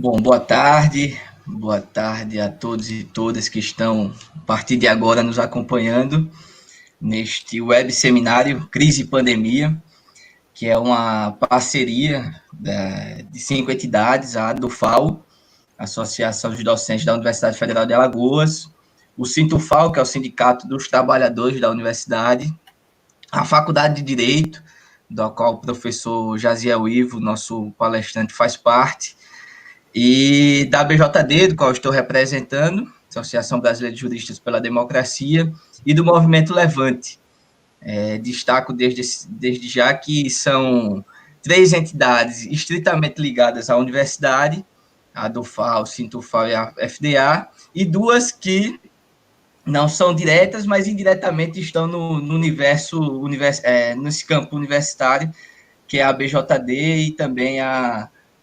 Bom, boa tarde a todos e todas que estão, a partir de agora, nos acompanhando neste web seminário Crise e Pandemia, que é uma parceria de 5 entidades, a ADUFAL, Associação dos Docentes da Universidade Federal de Alagoas, o Sintufal, que é o Sindicato dos Trabalhadores da Universidade, a Faculdade de Direito, da qual o professor Jaziel Ivo, nosso palestrante, faz parte, e da BJD, do qual eu estou representando, Associação Brasileira de Juristas pela Democracia, e do Movimento Levante. Destaco desde já que são 3 entidades estritamente ligadas à universidade, a DUFAL, o Sintufal e a FDA, e 2 que não são diretas, mas indiretamente estão no nesse campo universitário, que é a BJD e também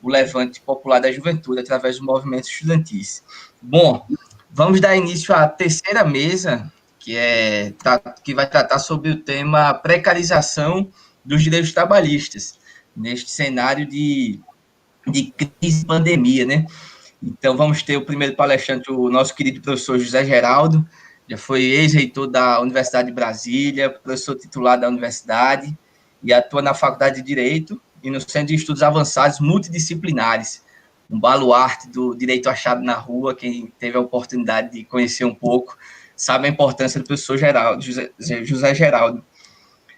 o Levante Popular da Juventude, através do movimento estudantis. Bom, vamos dar início à terceira mesa, que vai tratar sobre o tema precarização dos direitos trabalhistas, neste cenário de crise e pandemia, né? Então, vamos ter o primeiro palestrante, o nosso querido professor José Geraldo, já foi ex-reitor da Universidade de Brasília, professor titular da universidade, e atua na Faculdade de Direito e no Centro de Estudos Avançados Multidisciplinares, um baluarte do direito achado na rua. Quem teve a oportunidade de conhecer um pouco sabe a importância do professor Geraldo, José Geraldo.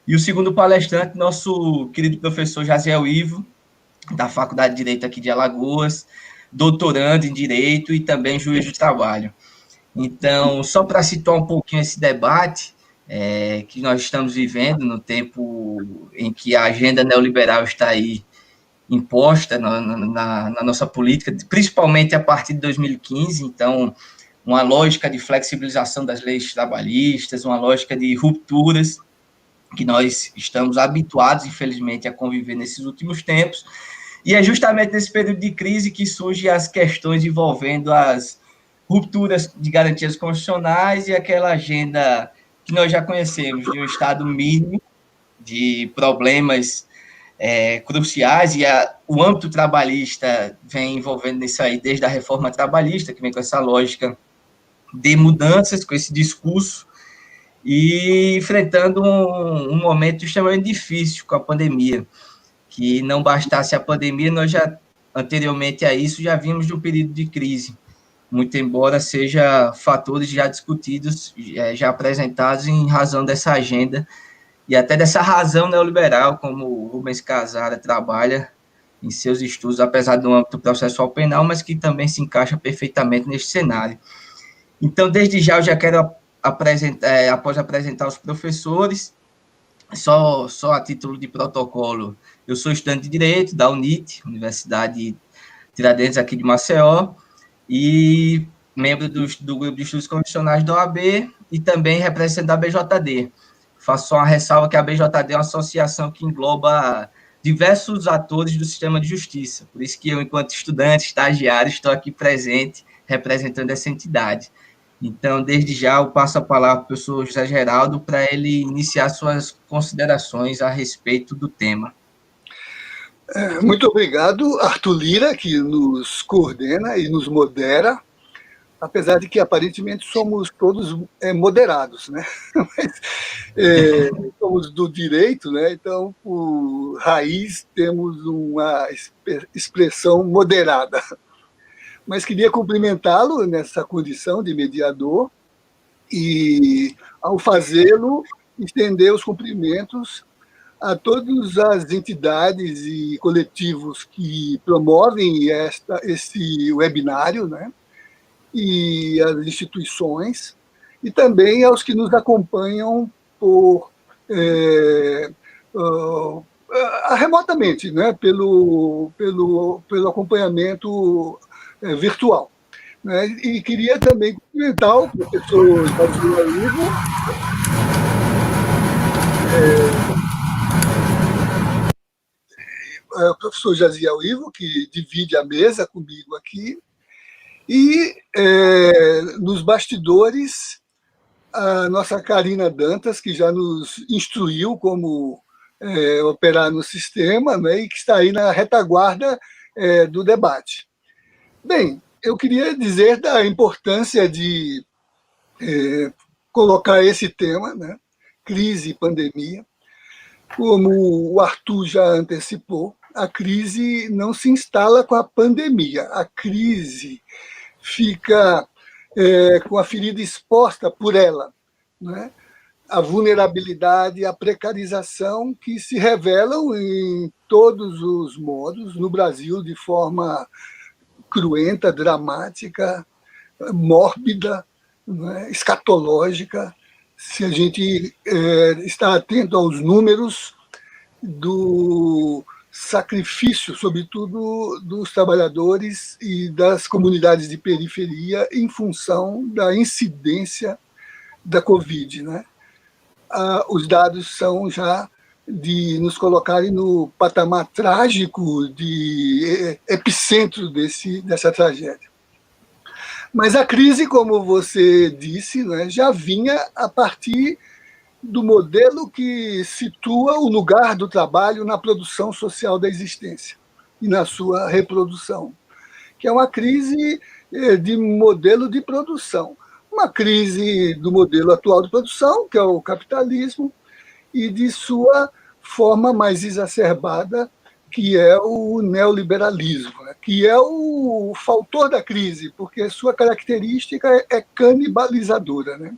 E o segundo palestrante, nosso querido professor Jaziel Ivo, da Faculdade de Direito aqui de Alagoas, doutorando em Direito e também juiz de trabalho. Então, só para situar um pouquinho esse debate, que nós estamos vivendo no tempo em que a agenda neoliberal está aí imposta na nossa política, principalmente a partir de 2015, então, uma lógica de flexibilização das leis trabalhistas, uma lógica de rupturas, que nós estamos habituados, infelizmente, a conviver nesses últimos tempos, e é justamente nesse período de crise que surgem as questões envolvendo as rupturas de garantias constitucionais e aquela agenda que nós já conhecemos, de um Estado mínimo, de problemas cruciais, e o âmbito trabalhista vem envolvendo nisso aí desde a reforma trabalhista, que vem com essa lógica de mudanças, com esse discurso, e enfrentando um momento extremamente difícil com a pandemia, que não bastasse a pandemia, nós já, anteriormente a isso, já vimos de um período de crise, muito embora seja fatores já discutidos, já apresentados em razão dessa agenda e até dessa razão neoliberal, como o Rubens Casara trabalha em seus estudos, apesar do âmbito processual penal, mas que também se encaixa perfeitamente neste cenário. Então, desde já, eu já quero apresentar, após apresentar os professores, só a título de protocolo, eu sou estudante de Direito da UNIT, Universidade Tiradentes aqui de Maceió, e membro do grupo de estudos constitucionais da OAB e também representante da BJD. Faço só uma ressalva que a BJD é uma associação que engloba diversos atores do sistema de justiça, por isso que eu, enquanto estudante, estagiário, estou aqui presente, representando essa entidade. Então, desde já, eu passo a palavra para o professor José Geraldo para ele iniciar suas considerações a respeito do tema. Muito obrigado, Arthur Lira, que nos coordena e nos modera, apesar de que aparentemente somos todos moderados, né? Mas, somos do direito, né? Então, por raiz, temos uma expressão moderada. Mas queria cumprimentá-lo nessa condição de mediador e, ao fazê-lo, estender os cumprimentos a todas as entidades e coletivos que promovem esse webinário, né? E as instituições, e também aos que nos acompanham por remotamente, né? pelo acompanhamento virtual. Né? E queria também cumprimentar o professor Jaziel Ivo, o professor Jaziel Ivo, que divide a mesa comigo aqui, e nos bastidores, a nossa Karina Dantas, que já nos instruiu como operar no sistema, né, e que está aí na retaguarda do debate. Bem, eu queria dizer da importância de colocar esse tema, né? Crise e pandemia. Como o Arthur já antecipou, a crise não se instala com a pandemia. A crise fica com a ferida exposta por ela, né? A vulnerabilidade, a precarização que se revelam em todos os modos, no Brasil, de forma cruenta, dramática, mórbida, né, escatológica. Se a gente está atento aos números do sacrifício, sobretudo dos trabalhadores e das comunidades de periferia, em função da incidência da Covid, né? Os dados são já de nos colocarem no patamar trágico de epicentro dessa tragédia. Mas a crise, como você disse, né, já vinha a partir do modelo que situa o lugar do trabalho na produção social da existência e na sua reprodução, que é uma crise de modelo de produção. Uma crise do modelo atual de produção, que é o capitalismo, e de sua forma mais exacerbada, que é o neoliberalismo, né? Que é o fator da crise, porque sua característica é canibalizadora, né?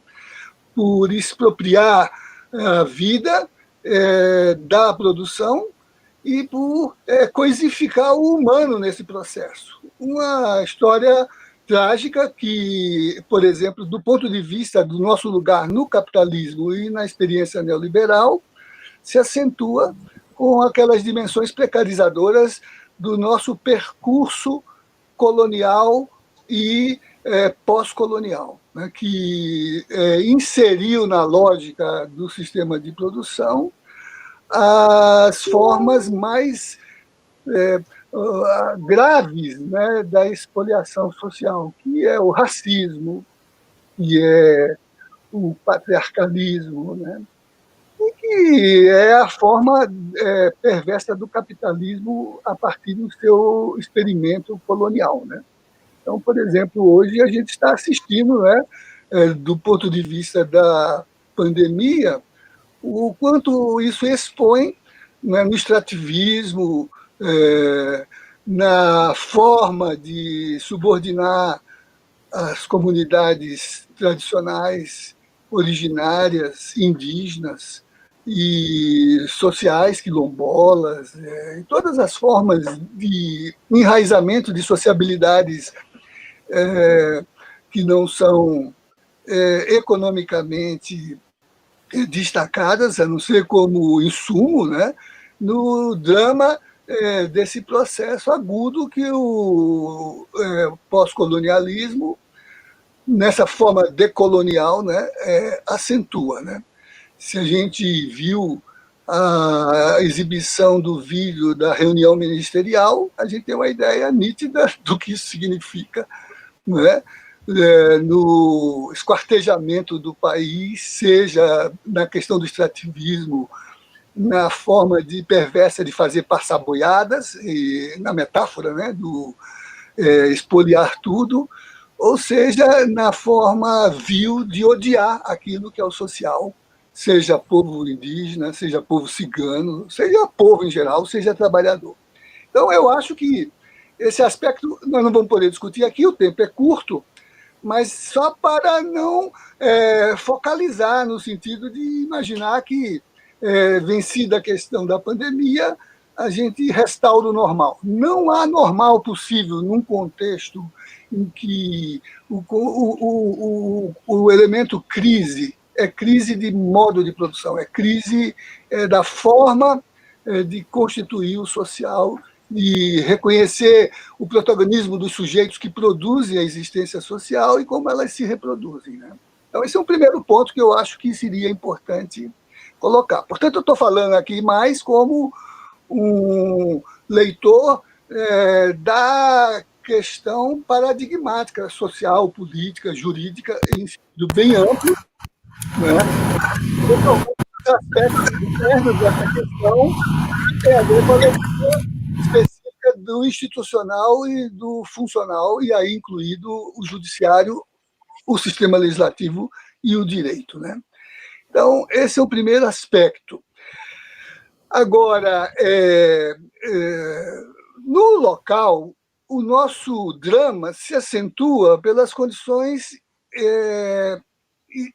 Por expropriar a vida da produção e por coisificar o humano nesse processo. Uma história trágica que, por exemplo, do ponto de vista do nosso lugar no capitalismo e na experiência neoliberal, se acentua com aquelas dimensões precarizadoras do nosso percurso colonial e pós-colonial, né, que inseriu na lógica do sistema de produção as formas mais graves, né, da expoliação social, que é o racismo, que é o patriarcalismo, né, e que é a forma perversa do capitalismo a partir do seu experimento colonial, né. Então, por exemplo, hoje a gente está assistindo, né, do ponto de vista da pandemia, o quanto isso expõe, né, no extrativismo, na forma de subordinar as comunidades tradicionais, originárias, indígenas e sociais, quilombolas, e todas as formas de enraizamento de sociabilidades que não são economicamente destacadas, a não ser como insumo, né, no drama desse processo agudo que o pós-colonialismo, nessa forma decolonial, né, acentua, né. Se a gente viu a exibição do vídeo da reunião ministerial, a gente tem uma ideia nítida do que isso significa, né? No esquartejamento do país, seja na questão do extrativismo, na forma de perversa de fazer passar boiadas, e na metáfora, né, do espoliar tudo, ou seja, na forma vil de odiar aquilo que é o social, seja povo indígena, seja povo cigano, seja povo em geral, seja trabalhador. Então, eu acho que esse aspecto nós não vamos poder discutir aqui, o tempo é curto, mas só para não focalizar no sentido de imaginar que, vencida a questão da pandemia, a gente restaura o normal. Não há normal possível num contexto em que o elemento crise é crise de modo de produção, é crise da forma de constituir o social, de reconhecer o protagonismo dos sujeitos que produzem a existência social e como elas se reproduzem, né? Então, esse é um primeiro ponto que eu acho que seria importante colocar. Portanto, eu estou falando aqui mais como um leitor da questão paradigmática, social, política, jurídica, em sentido bem amplo, né? Os aspectos internos dessa questão tem a ver com a leitura específica do institucional e do funcional, e aí incluído o judiciário, o sistema legislativo e o direito, né? Então, esse é o primeiro aspecto. Agora, no local, o nosso drama se acentua pelas condições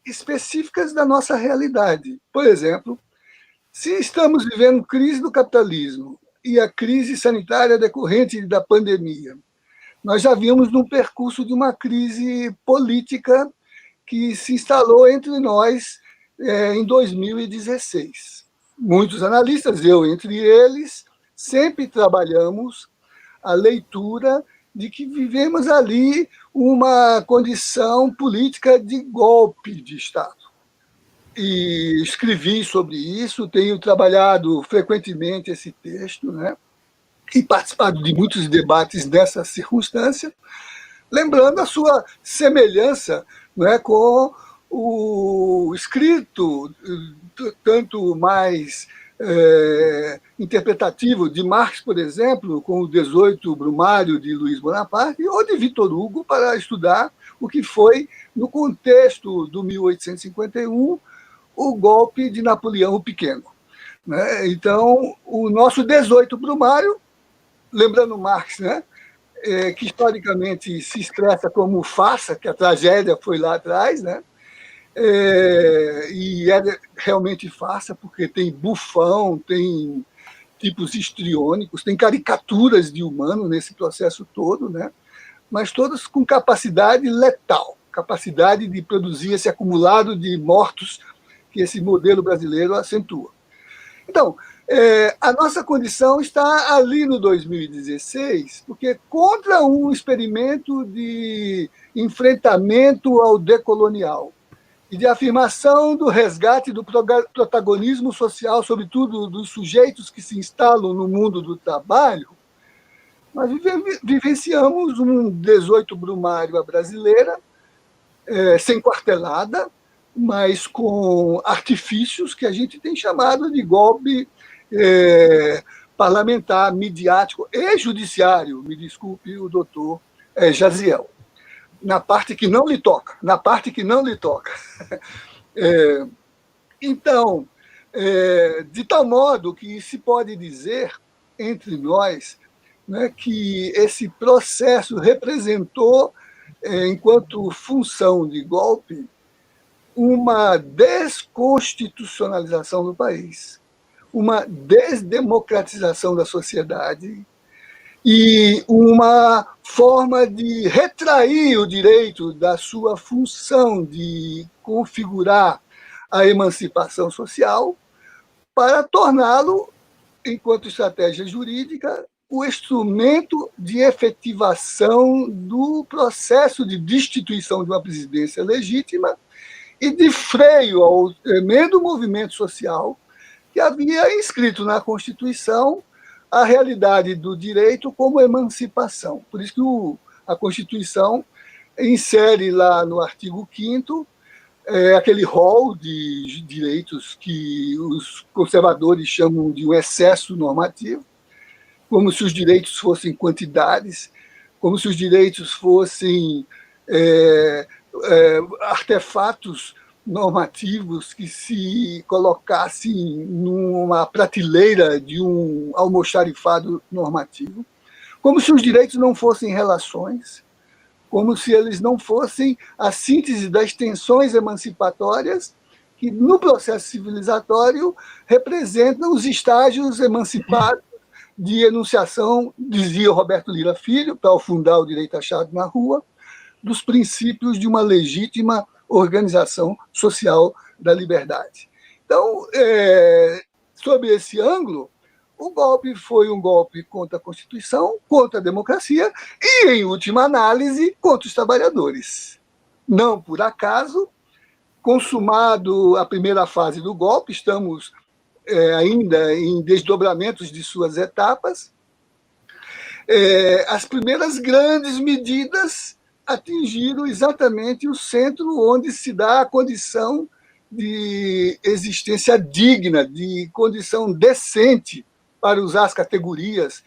específicas da nossa realidade. Por exemplo, se estamos vivendo crise do capitalismo e a crise sanitária decorrente da pandemia, nós já vimos num percurso de uma crise política que se instalou entre nós em 2016. Muitos analistas, eu entre eles, sempre trabalhamos a leitura de que vivemos ali uma condição política de golpe de Estado. E escrevi sobre isso, tenho trabalhado frequentemente esse texto, né? E participado de muitos debates nessa circunstância, lembrando a sua semelhança, né, com o escrito tanto mais interpretativo de Marx, por exemplo, com o 18 Brumário de Luiz Bonaparte, ou de Victor Hugo, para estudar o que foi, no contexto do 1851, o golpe de Napoleão o Pequeno. Né? Então, o nosso 18 Brumário, lembrando Marx, né, que historicamente se expressa como farsa, que a tragédia foi lá atrás, né, e é realmente farsa, porque tem bufão, tem tipos histriônicos, tem caricaturas de humano nesse processo todo, né, mas todas com capacidade letal, capacidade de produzir esse acumulado de mortos que esse modelo brasileiro acentua. Então, a nossa condição está ali no 2016, porque contra um experimento de enfrentamento ao decolonial e de afirmação do resgate do protagonismo social, sobretudo dos sujeitos que se instalam no mundo do trabalho, nós vivenciamos um 18 Brumário à brasileira, sem quartelada, mas com artifícios que a gente tem chamado de golpe parlamentar, midiático e judiciário, me desculpe o doutor Jaziel, na parte que não lhe toca, Então, de tal modo que se pode dizer, entre nós, né, que esse processo representou, enquanto função de golpe, uma desconstitucionalização do país, uma desdemocratização da sociedade e uma forma de retrair o direito da sua função de configurar a emancipação social para torná-lo, enquanto estratégia jurídica, o instrumento de efetivação do processo de destituição de uma presidência legítima e de freio ao tremendo movimento social que havia inscrito na Constituição a realidade do direito como emancipação. Por isso que a Constituição insere lá no artigo 5º aquele rol de direitos que os conservadores chamam de um excesso normativo, como se os direitos fossem quantidades, como se os direitos fossem artefatos normativos que se colocassem numa prateleira de um almoxarifado normativo, como se os direitos não fossem relações, como se eles não fossem a síntese das tensões emancipatórias que, no processo civilizatório, representam os estágios emancipados de enunciação, dizia Roberto Lira Filho, para fundar o direito achado na rua, dos princípios de uma legítima organização social da liberdade. Então, sob esse ângulo, o golpe foi um golpe contra a Constituição, contra a democracia e, em última análise, contra os trabalhadores. Não por acaso, consumado a primeira fase do golpe, estamos ainda em desdobramentos de suas etapas, as primeiras grandes medidas atingiram exatamente o centro onde se dá a condição de existência digna, de condição decente, para usar as categorias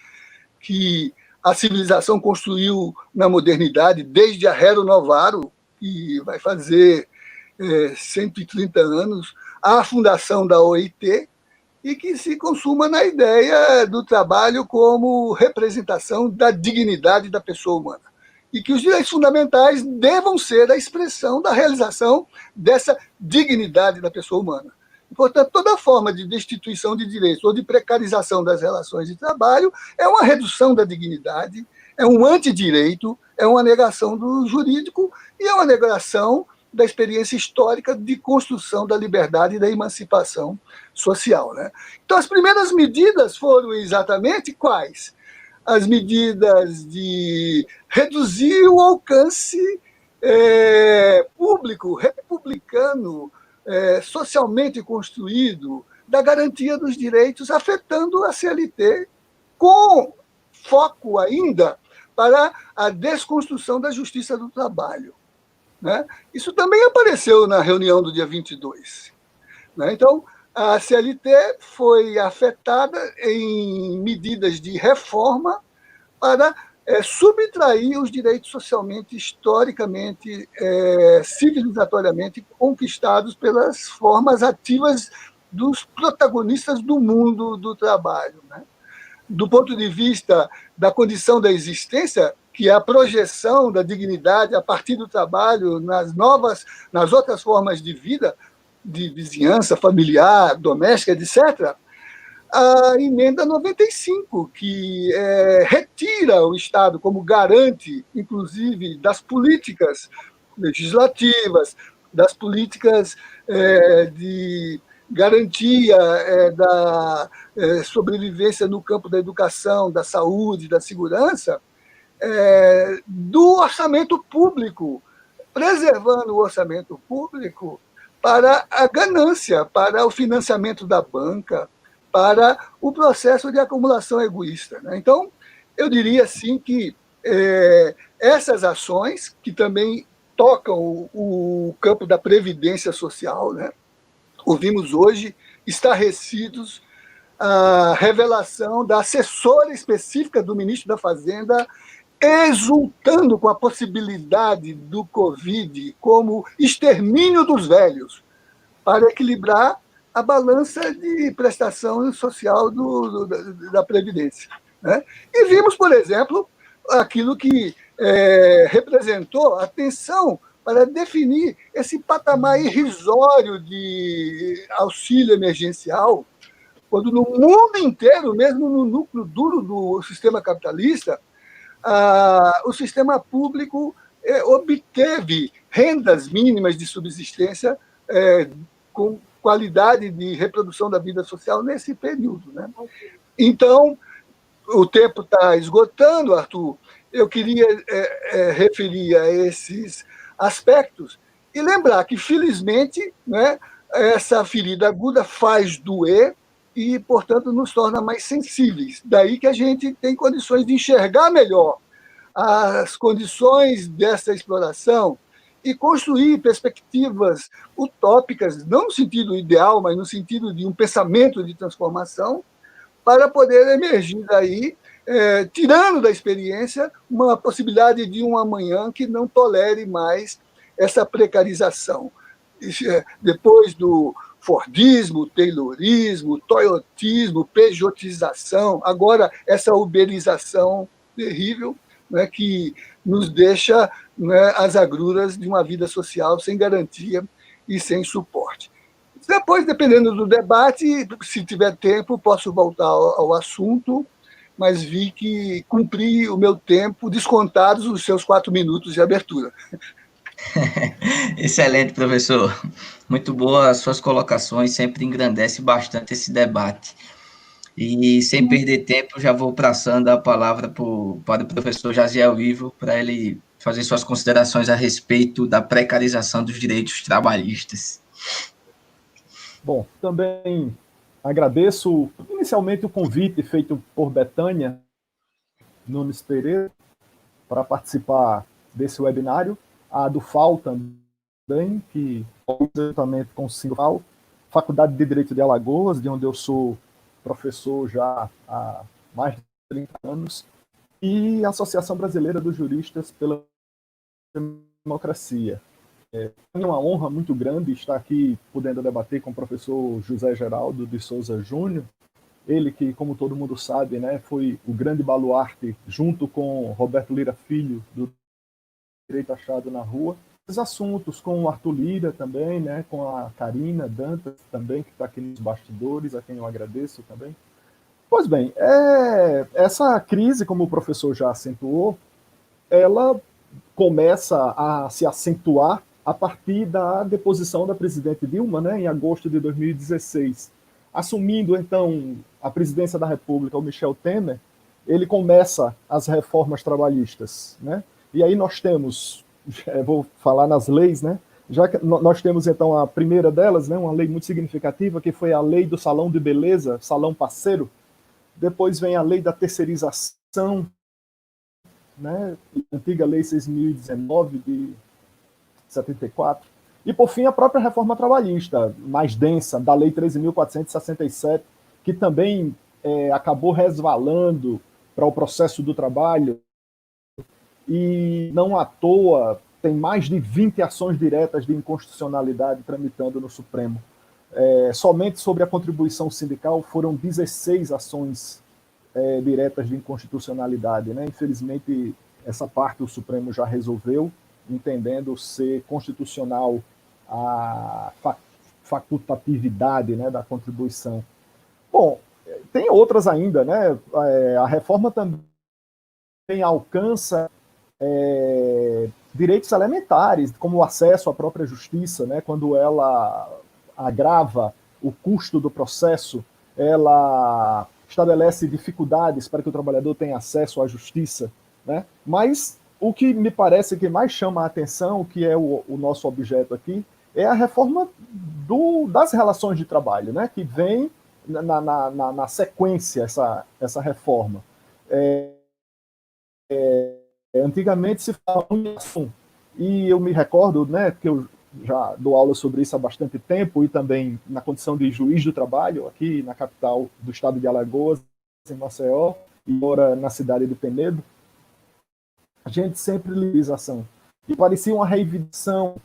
que a civilização construiu na modernidade, desde a Rero Novaro, que vai fazer 130 anos, a fundação da OIT, e que se consuma na ideia do trabalho como representação da dignidade da pessoa humana. E que os direitos fundamentais devam ser a expressão da realização dessa dignidade da pessoa humana. Portanto, toda forma de destituição de direitos ou de precarização das relações de trabalho é uma redução da dignidade, é um antidireito, é uma negação do jurídico e é uma negação da experiência histórica de construção da liberdade e da emancipação social. Né? Então, as primeiras medidas foram exatamente quais? As medidas de reduzir o alcance público, republicano, socialmente construído da garantia dos direitos, afetando a CLT, com foco ainda para a desconstrução da justiça do trabalho. Né? Isso também apareceu na reunião do dia 22. Né? Então, a CLT foi afetada em medidas de reforma para subtrair os direitos socialmente, historicamente, civilizatoriamente conquistados pelas formas ativas dos protagonistas do mundo do trabalho. Né? Do ponto de vista da condição da existência, que é a projeção da dignidade a partir do trabalho nas outras formas de vida, de vizinhança familiar, doméstica, etc., a emenda 95, que retira o Estado como garante, inclusive, das políticas legislativas, das políticas de garantia da sobrevivência no campo da educação, da saúde, da segurança, do orçamento público, preservando o orçamento público para a ganância, para o financiamento da banca, para o processo de acumulação egoísta. Né? Então, eu diria assim que essas ações, que também tocam o campo da previdência social, né? Ouvimos hoje, estarrecidos, a revelação da assessora específica do ministro da Fazenda exultando com a possibilidade do Covid como extermínio dos velhos, para equilibrar a balança de prestação social da Previdência. Né? E vimos, por exemplo, aquilo que representou a tensão para definir esse patamar irrisório de auxílio emergencial, quando no mundo inteiro, mesmo no núcleo duro do sistema capitalista, o sistema público obteve rendas mínimas de subsistência com qualidade de reprodução da vida social nesse período. Né? Então, o tempo está esgotando, Arthur. Eu queria referir a esses aspectos e lembrar que, felizmente, né, essa ferida aguda faz doer e, portanto, nos torna mais sensíveis. Daí que a gente tem condições de enxergar melhor as condições dessa exploração e construir perspectivas utópicas, não no sentido ideal, mas no sentido de um pensamento de transformação, para poder emergir daí, tirando da experiência uma possibilidade de um amanhã que não tolere mais essa precarização. Depois do Fordismo, Taylorismo, Toyotismo, pejotização, agora essa uberização terrível, né, que nos deixa, né, às agruras de uma vida social sem garantia e sem suporte. Depois, dependendo do debate, se tiver tempo, posso voltar ao assunto, mas vi que cumpri o meu tempo, descontados os seus 4 minutos de abertura. Excelente, professor. Muito boa as suas colocações, sempre engrandece bastante esse debate. E, sem perder tempo, já vou passando a palavra para o professor Jaziel Ivo, para ele fazer suas considerações a respeito da precarização dos direitos trabalhistas. Bom, também agradeço inicialmente o convite feito por Betânia Nunes Pereira para participar desse webinário, a do FAO também, que juntamente com o Sinfal, Faculdade de Direito de Alagoas, de onde eu sou professor já há mais de 30 anos, e a Associação Brasileira dos Juristas pela Democracia. É uma honra muito grande estar aqui podendo debater com o professor José Geraldo de Souza Júnior, ele que, como todo mundo sabe, né, foi o grande baluarte, junto com Roberto Lira Filho, do Direito Achado na Rua, os assuntos com o Arthur Lira também, né, com a Karina Dantas também, que está aqui nos bastidores, a quem eu agradeço também. Pois bem, essa crise, como o professor já acentuou, ela começa a se acentuar a partir da deposição da presidente Dilma, né, em agosto de 2016. Assumindo, então, a presidência da República, o Michel Temer, ele começa as reformas trabalhistas, né? E aí nós temos, vou falar nas leis, né? Já que nós temos, então, a primeira delas, né, uma lei muito significativa, que foi a lei do salão de beleza, salão parceiro. Depois vem a lei da terceirização, né, a antiga lei 6.019 de 74. E, por fim, a própria reforma trabalhista, mais densa, da lei 13.467, que também acabou resvalando para o processo do trabalho, e não à toa tem mais de 20 ações diretas de inconstitucionalidade tramitando no Supremo. Somente sobre a contribuição sindical foram 16 ações diretas de inconstitucionalidade, né? Infelizmente, essa parte o Supremo já resolveu, entendendo ser constitucional a facultatividade, né, da contribuição. Bom, tem outras ainda, né? A reforma também alcança direitos elementares, como o acesso à própria justiça, né? Quando ela agrava o custo do processo, ela estabelece dificuldades para que o trabalhador tenha acesso à justiça, né? Mas o que me parece que mais chama a atenção, que é o nosso objeto aqui, é a reforma das relações de trabalho, né? Que vem na sequência essa reforma. Antigamente se falava em ação, e eu me recordo, né, que eu já dou aula sobre isso há bastante tempo, e também na condição de juiz do trabalho, aqui na capital do estado de Alagoas, em Maceió, e agora na cidade de Penedo, a gente sempre lia ação. E parecia uma reivindicação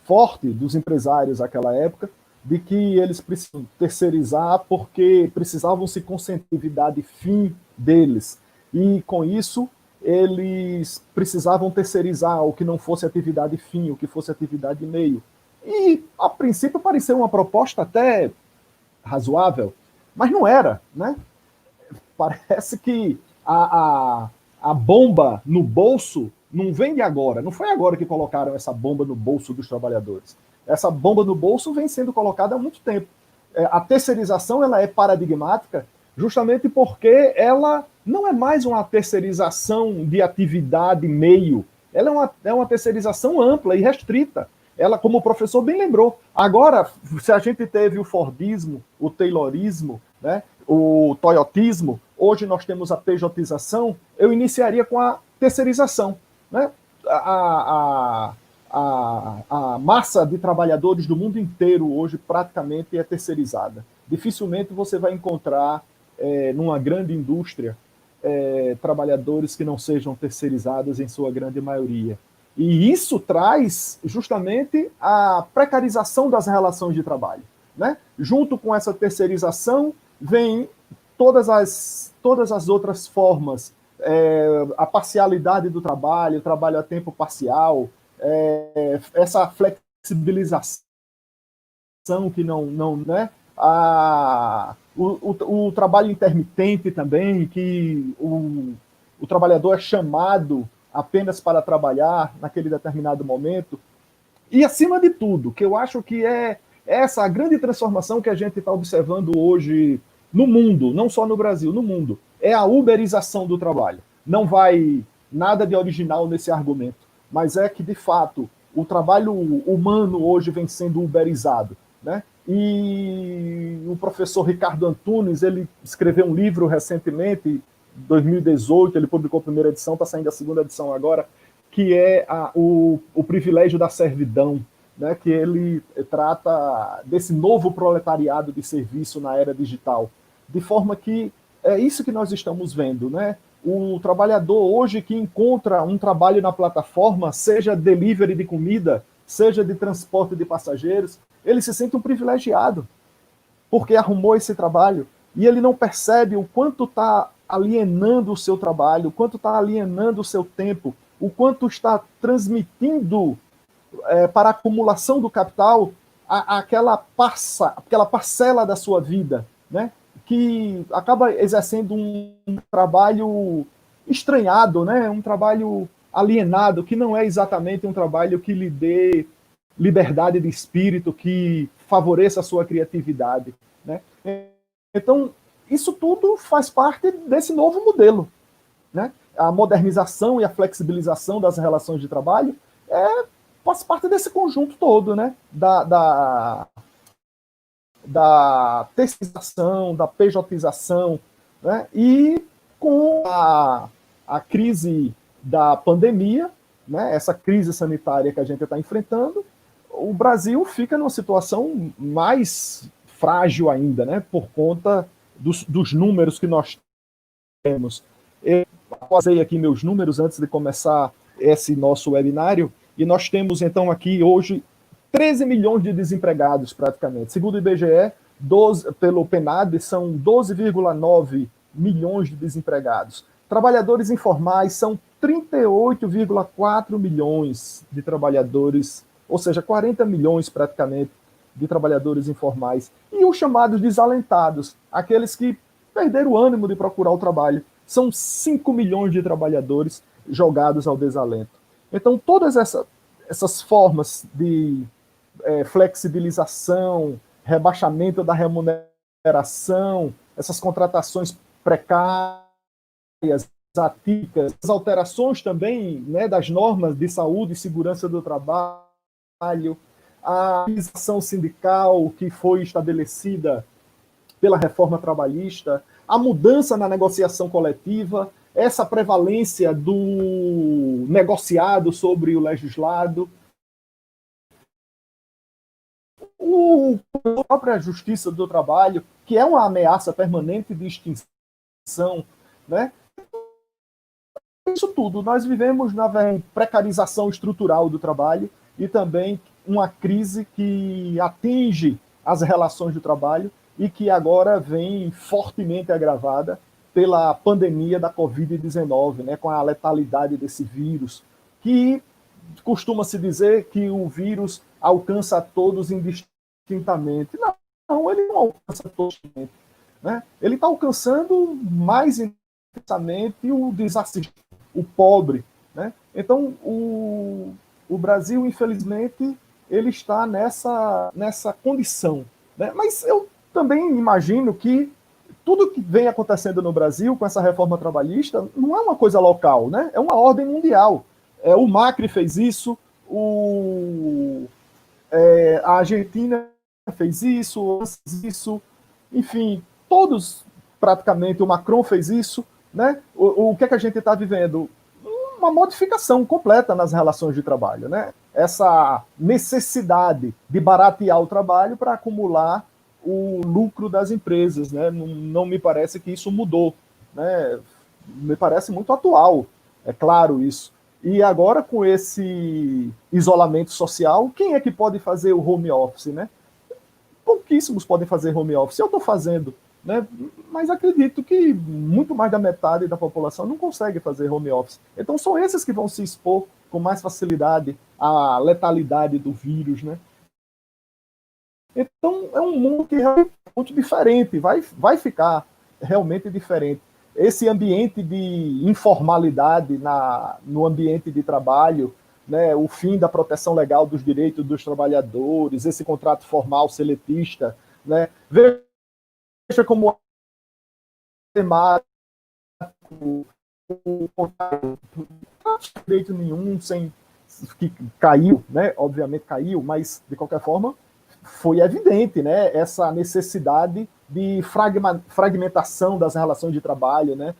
forte dos empresários naquela época, de que eles precisam terceirizar porque precisavam se concentrar na atividade fim deles. E com isso, eles precisavam terceirizar o que não fosse atividade fim, o que fosse atividade meio. E, a princípio, pareceu uma proposta até razoável, mas não era, né? Parece que a bomba no bolso não vem de agora, não foi agora que colocaram essa bomba no bolso dos trabalhadores. Essa bomba no bolso vem sendo colocada há muito tempo. A terceirização ela é paradigmática justamente porque ela não é mais uma terceirização de atividade meio, ela é uma terceirização ampla e restrita. Ela, como o professor bem lembrou, agora, se a gente teve o Fordismo, o Taylorismo, né, o Toyotismo, hoje nós temos a pejotização, eu iniciaria com a terceirização, né? A massa de trabalhadores do mundo inteiro hoje praticamente é terceirizada. Dificilmente você vai encontrar numa grande indústria trabalhadores que não sejam terceirizados em sua grande maioria. E isso traz justamente a precarização das relações de trabalho, né? Junto com essa terceirização vem todas as outras formas, a parcialidade do trabalho, o trabalho a tempo parcial, essa flexibilização que não né? O trabalho intermitente também, que o trabalhador é chamado apenas para trabalhar naquele determinado momento. E, acima de tudo, que eu acho que é essa a grande transformação que a gente está observando hoje no mundo, não só no Brasil, no mundo, é a uberização do trabalho. Não vai nada de original nesse argumento, mas é que, de fato, o trabalho humano hoje vem sendo uberizado, né? E o professor Ricardo Antunes, ele escreveu um livro recentemente, 2018, ele publicou a primeira edição, está saindo a segunda edição agora, que é o privilégio da servidão, né, que ele trata desse novo proletariado de serviço na era digital, de forma que é isso que nós estamos vendo, né? O trabalhador hoje que encontra um trabalho na plataforma, seja delivery de comida, seja de transporte de passageiros, ele se sente um privilegiado, porque arrumou esse trabalho, e ele não percebe o quanto está alienando o seu trabalho, o quanto está alienando o seu tempo, o quanto está transmitindo para a acumulação do capital aquela parcela da sua vida, né? Que acaba exercendo um trabalho estranhado, né? Um trabalho alienado, que não é exatamente um trabalho que lhe dê liberdade de espírito, que favoreça a sua criatividade, né? Então, isso tudo faz parte desse novo modelo, né? A modernização e a flexibilização das relações de trabalho faz parte desse conjunto todo, né? Da terceirização, da pejotização, né? E com a crise da pandemia, né? Essa crise sanitária que a gente está enfrentando, o Brasil fica numa situação mais frágil ainda, né? Por conta dos números que nós temos. Eu passei aqui meus números antes de começar esse nosso webinário, e nós temos então aqui hoje 13 milhões de desempregados praticamente. Segundo o IBGE, pelo PNAD, são 12,9 milhões de desempregados. Trabalhadores informais são 38,4 milhões de trabalhadores, ou seja, 40 milhões praticamente de trabalhadores informais. E os chamados desalentados, aqueles que perderam o ânimo de procurar o trabalho, são 5 milhões de trabalhadores jogados ao desalento. Então, todas essas formas de flexibilização, rebaixamento da remuneração, essas contratações precárias, atípicas, as alterações também, né, das normas de saúde e segurança do trabalho, a organização sindical que foi estabelecida pela reforma trabalhista, a mudança na negociação coletiva, essa prevalência do negociado sobre o legislado, a própria justiça do trabalho, que é uma ameaça permanente de extinção, né? Isso tudo, nós vivemos na precarização estrutural do trabalho e também uma crise que atinge as relações de trabalho e que agora vem fortemente agravada pela pandemia da Covid-19, né, com a letalidade desse vírus, que costuma-se dizer que o vírus alcança a todos indistintamente. Não, ele não alcança todos, né? Ele está alcançando mais intensamente o desassistido, o pobre, né? Então, o Brasil, infelizmente, ele está nessa condição, né? Mas eu também imagino que tudo que vem acontecendo no Brasil com essa reforma trabalhista não é uma coisa local, né? É uma ordem mundial. O Macri fez isso, a Argentina fez isso, enfim, todos praticamente, o Macron fez isso, né? O que é que a gente está vivendo? Uma modificação completa nas relações de trabalho, né? Essa necessidade de baratear o trabalho para acumular o lucro das empresas, né? Não me parece que isso mudou, né? Me parece muito atual, é claro isso. E agora, com esse isolamento social, quem é que pode fazer o home office, né? Pouquíssimos podem fazer home office. Eu estou fazendo, né? Mas acredito que muito mais da metade da população não consegue fazer home office. Então, são esses que vão se expor com mais facilidade à letalidade do vírus, né? Então, é um mundo que é muito diferente, vai ficar realmente diferente. Esse ambiente de informalidade no ambiente de trabalho, né, o fim da proteção legal dos direitos dos trabalhadores, esse contrato formal seletista, né, veja como o contrato não tem direito nenhum, que caiu, né, obviamente caiu, mas de qualquer forma foi evidente, né, essa necessidade de fragmentação das relações de trabalho, né,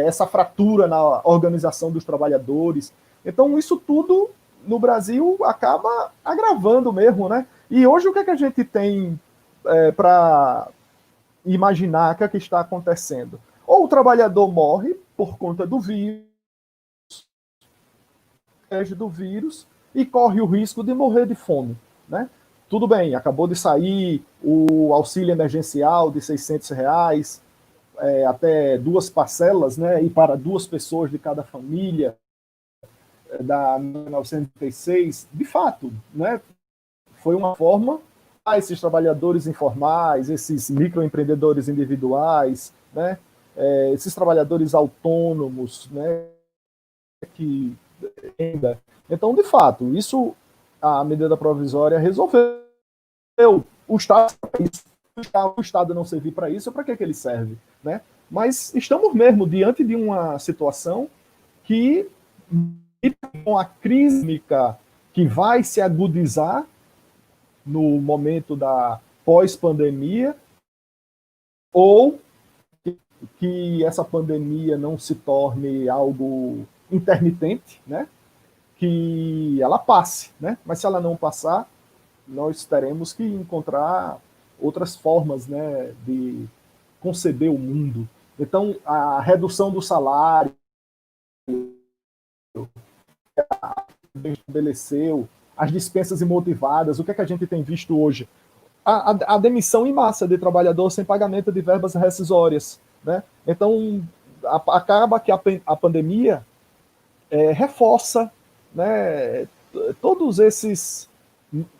essa fratura na organização dos trabalhadores. Então, isso tudo no Brasil acaba agravando mesmo, né? E hoje o que é que a gente tem para imaginar que é o que está acontecendo. Ou o trabalhador morre por conta do vírus e corre o risco de morrer de fome, né? Tudo bem, acabou de sair o auxílio emergencial de R$ 600, até 2 parcelas, né? E para 2 pessoas de cada família, da 1936, de fato, né? Foi uma forma a esses trabalhadores informais, esses microempreendedores individuais, né? Esses trabalhadores autônomos, né? Que ainda. Então, de fato, isso a medida provisória resolveu. O Estado não servir para isso, para que ele serve, né? Mas estamos mesmo diante de uma situação que, com a crise que vai se agudizar no momento da pós-pandemia, ou que essa pandemia não se torne algo intermitente, né? Que ela passe, né? Mas se ela não passar, nós teremos que encontrar outras formas, né, de conceber o mundo. Então, a redução do salário estabeleceu, as dispensas imotivadas, o que é que a gente tem visto hoje? A demissão em massa de trabalhador sem pagamento de verbas rescisórias, né? Então, acaba que a pandemia reforça, né, todos esses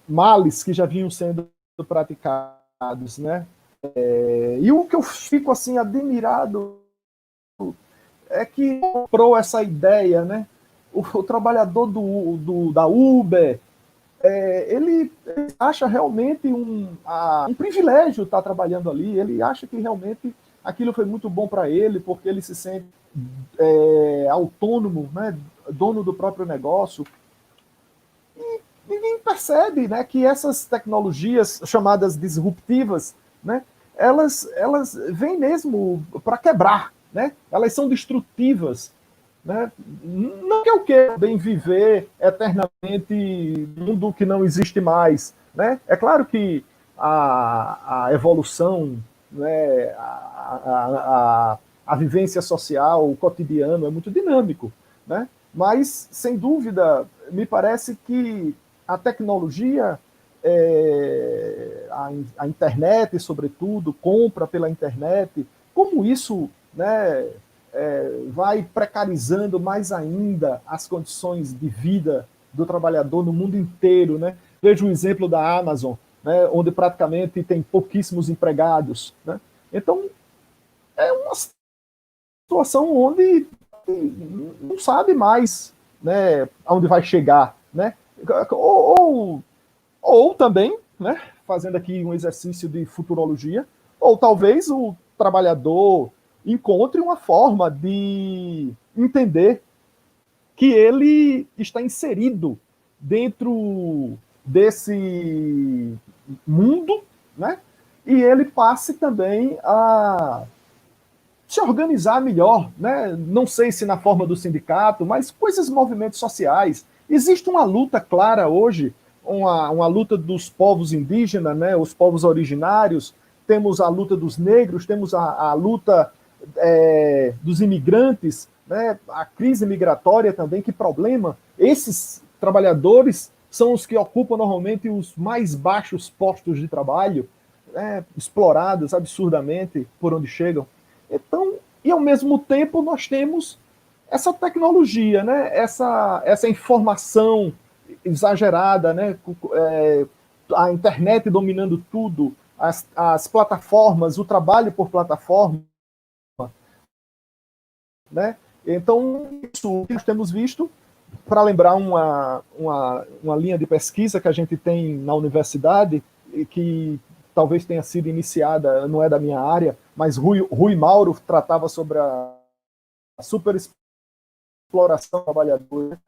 males que já vinham sendo praticados, né? E o que eu fico assim admirado é que comprou essa ideia, né? O trabalhador da Uber, ele acha realmente um privilégio estar trabalhando ali. Ele acha que realmente aquilo foi muito bom para ele, porque ele se sente autônomo, né? Dono do próprio negócio. E ninguém percebe, né, que essas tecnologias chamadas disruptivas, né, elas vêm mesmo para quebrar, né? Elas são destrutivas, né? Não que eu queira bem viver eternamente num mundo que não existe mais, né? É claro que a evolução, né, a vivência social, o cotidiano é muito dinâmico, né? Mas, sem dúvida, me parece que a tecnologia, a internet, sobretudo, compra pela internet, como isso, né, vai precarizando mais ainda as condições de vida do trabalhador no mundo inteiro, né? Veja o exemplo da Amazon, né, onde praticamente tem pouquíssimos empregados, né? Então, é uma situação onde não sabe mais, né, aonde vai chegar, né? Ou também, né, fazendo aqui um exercício de futurologia, ou talvez o trabalhador encontre uma forma de entender que ele está inserido dentro desse mundo, né? E ele passe também a se organizar melhor, né? Não sei se na forma do sindicato, mas com esses movimentos sociais. Existe uma luta clara hoje, uma luta dos povos indígenas, né? Os povos originários, temos a luta dos negros, temos a luta dos imigrantes, né? A crise migratória também, que problema. Esses trabalhadores são os que ocupam normalmente os mais baixos postos de trabalho, né? Explorados absurdamente por onde chegam. Então, e ao mesmo tempo nós temos essa tecnologia, né? Essa informação exagerada, né? A internet dominando tudo, as plataformas, o trabalho por plataforma, né? Então, isso que nós temos visto, para lembrar uma linha de pesquisa que a gente tem na universidade, que talvez tenha sido iniciada, não é da minha área, mas Rui Mauro tratava sobre a superexploração dos trabalhadores,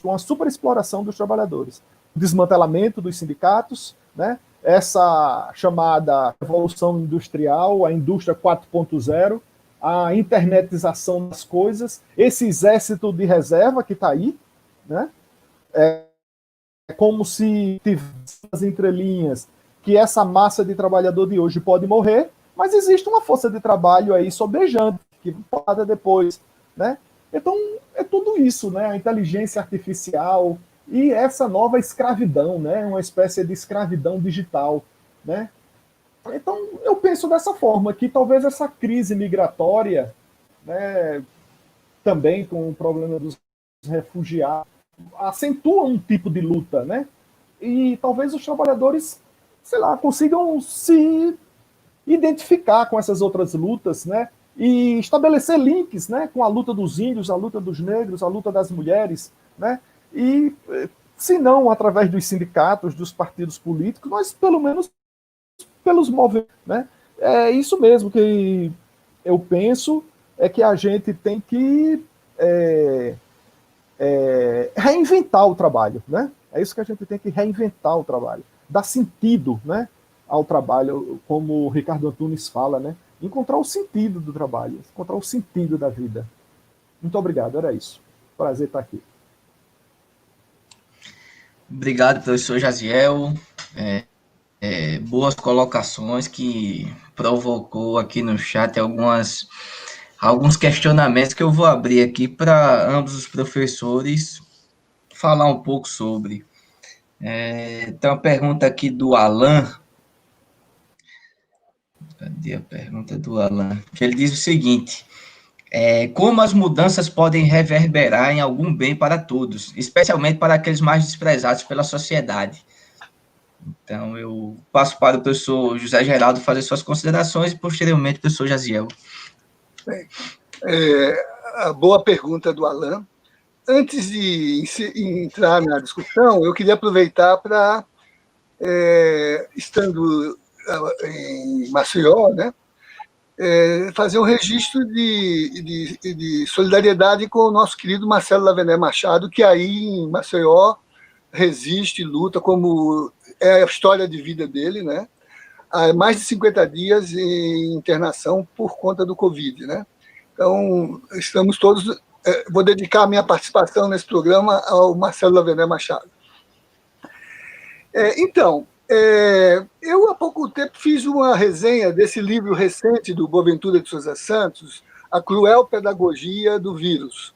uma superexploração dos trabalhadores, o desmantelamento dos sindicatos, né? Essa chamada revolução industrial, a indústria 4.0, a internetização das coisas, esse exército de reserva que está aí, né? É como se tivesse nas entrelinhas que essa massa de trabalhador de hoje pode morrer, mas existe uma força de trabalho aí sobejante, que pode depois, né? Então, é tudo isso, né? A inteligência artificial e essa nova escravidão, né? Uma espécie de escravidão digital, né? Então, eu penso dessa forma, que talvez essa crise migratória, né, também com o problema dos refugiados, acentua um tipo de luta, né? E talvez os trabalhadores, sei lá, consigam se identificar com essas outras lutas, né? E estabelecer links, né, com a luta dos índios, a luta dos negros, a luta das mulheres, né? E se não através dos sindicatos, dos partidos políticos, mas pelo menos pelos movimentos, né? É isso mesmo que eu penso, é que a gente tem que reinventar o trabalho, né? É isso que a gente tem que reinventar o trabalho, dar sentido, né, ao trabalho, como o Ricardo Antunes fala, né? Encontrar o sentido do trabalho, encontrar o sentido da vida. Muito obrigado, era isso. Prazer estar aqui. Obrigado, professor Jaziel. Boas colocações que provocou aqui no chat alguns questionamentos que eu vou abrir aqui para ambos os professores falar um pouco sobre. Tem uma pergunta aqui do Alan. Cadê a pergunta do Alan? Que ele diz o seguinte: como as mudanças podem reverberar em algum bem para todos, especialmente para aqueles mais desprezados pela sociedade? Então, eu passo para o professor José Geraldo fazer suas considerações e, posteriormente, o professor Jaziel. Bem, a boa pergunta do Alan. Antes de entrar na discussão, eu queria aproveitar para, estando em Maceió, né, fazer um registro de solidariedade com o nosso querido Marcelo Lavené Machado, que aí em Maceió resiste, luta, como é a história de vida dele, né? Há mais de 50 dias em internação por conta do Covid, né? Então, estamos todos... vou dedicar a minha participação nesse programa ao Marcelo Lavené Machado. Então, eu há pouco tempo fiz uma resenha desse livro recente do Boaventura de Souza Santos, A Cruel Pedagogia do Vírus,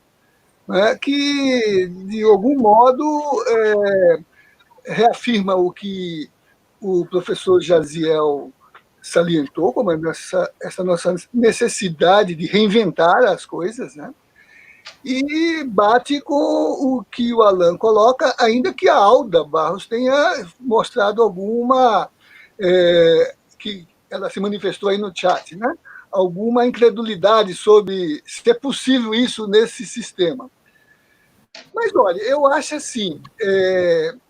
né, que, de algum modo, reafirma o que o professor Jaziel salientou, como essa nossa necessidade de reinventar as coisas, né? E bate com o que o Alan coloca, ainda que a Alda Barros tenha mostrado alguma, que ela se manifestou aí no chat, né? Alguma incredulidade sobre se é possível isso nesse sistema. Mas, olha, eu acho assim,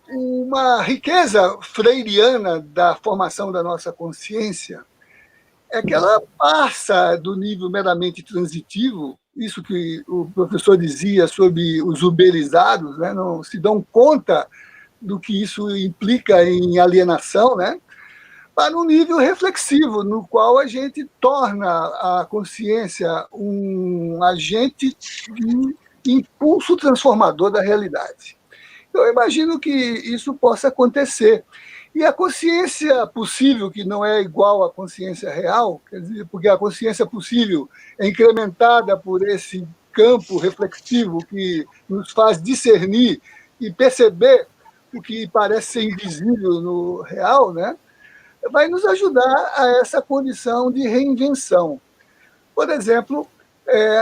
uma riqueza freiriana da formação da nossa consciência é que ela passa do nível meramente transitivo, isso que o professor dizia sobre os uberizados, né, não se dão conta do que isso implica em alienação, né, para um nível reflexivo, no qual a gente torna a consciência um agente de impulso transformador da realidade. Eu imagino que isso possa acontecer. E a consciência possível, que não é igual à consciência real, quer dizer, porque a consciência possível é incrementada por esse campo reflexivo que nos faz discernir e perceber o que parece ser invisível no real, né? Vai nos ajudar a essa condição de reinvenção. Por exemplo,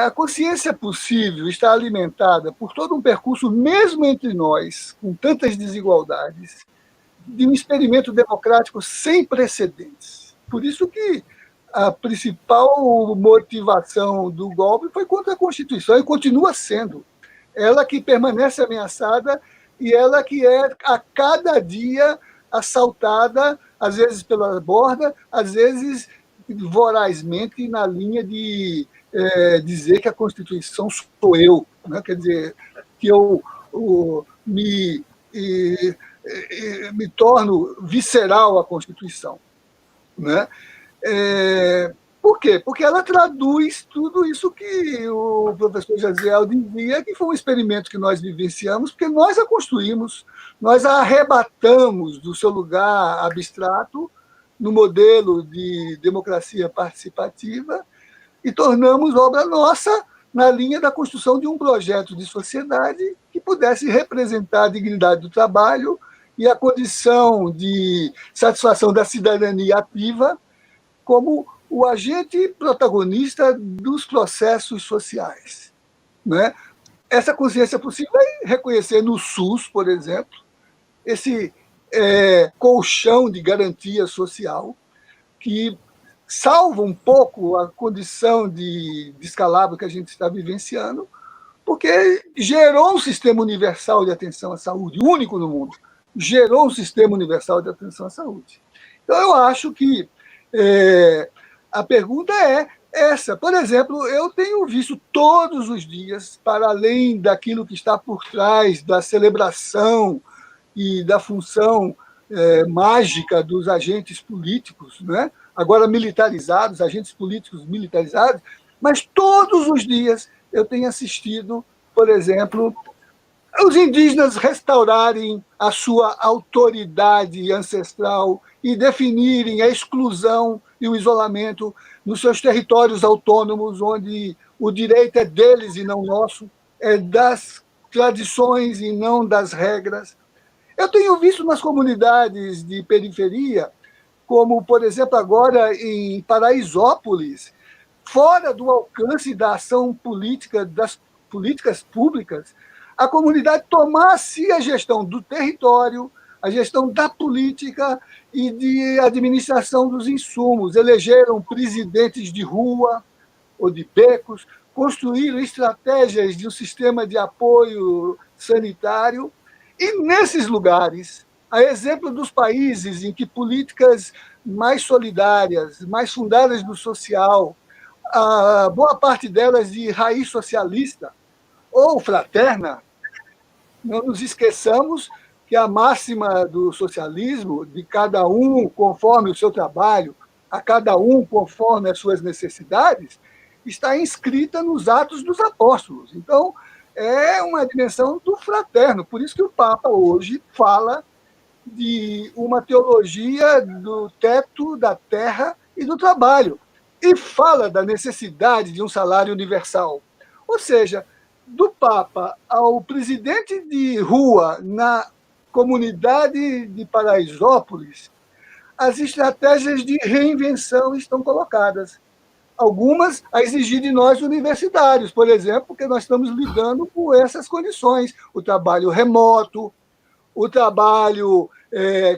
a consciência possível está alimentada por todo um percurso, mesmo entre nós, com tantas desigualdades, de um experimento democrático sem precedentes. Por isso que a principal motivação do golpe foi contra a Constituição, e continua sendo. Ela que permanece ameaçada e ela que é, a cada dia, assaltada, às vezes pela borda, às vezes vorazmente na linha de dizer que a Constituição sou eu, né? Quer dizer, que eu me torno visceral à Constituição, né? Por quê? Porque ela traduz tudo isso que o professor Jaziel dizia, que foi um experimento que nós vivenciamos, porque nós a construímos, nós a arrebatamos do seu lugar abstrato no modelo de democracia participativa e tornamos obra nossa na linha da construção de um projeto de sociedade que pudesse representar a dignidade do trabalho e a condição de satisfação da cidadania ativa como o agente protagonista dos processos sociais. Né? Essa consciência possível é reconhecer no SUS, por exemplo, esse colchão de garantia social que salva um pouco a condição de descalabro que a gente está vivenciando, porque gerou um sistema universal de atenção à saúde, único no mundo, gerou um sistema universal de atenção à saúde. Então, eu acho que a pergunta é essa. Por exemplo, eu tenho visto todos os dias, para além daquilo que está por trás da celebração e da função mágica dos agentes políticos, né? Agora militarizados, agentes políticos militarizados, mas todos os dias eu tenho assistido, por exemplo, os indígenas restaurarem a sua autoridade ancestral e definirem a exclusão e o isolamento nos seus territórios autônomos, onde o direito é deles e não nosso, é das tradições e não das regras. Eu tenho visto nas comunidades de periferia, como, por exemplo, agora em Paraisópolis, fora do alcance da ação política, das políticas públicas, a comunidade tomar a si a gestão do território, a gestão da política e de administração dos insumos. Elegeram presidentes de rua ou de becos, construíram estratégias de um sistema de apoio sanitário. E, nesses lugares, a exemplo dos países em que políticas mais solidárias, mais fundadas no social, a boa parte delas de raiz socialista ou fraterna, não nos esqueçamos que a máxima do socialismo, de cada um conforme o seu trabalho, a cada um conforme as suas necessidades, está inscrita nos Atos dos Apóstolos. Então, é uma dimensão do fraterno. Por isso que o Papa hoje fala de uma teologia do teto, da terra e do trabalho. E fala da necessidade de um salário universal. Ou seja, do Papa ao presidente de rua na comunidade de Paraisópolis, as estratégias de reinvenção estão colocadas. Algumas a exigir de nós universitários, por exemplo, porque nós estamos lidando com essas condições. O trabalho remoto, o trabalho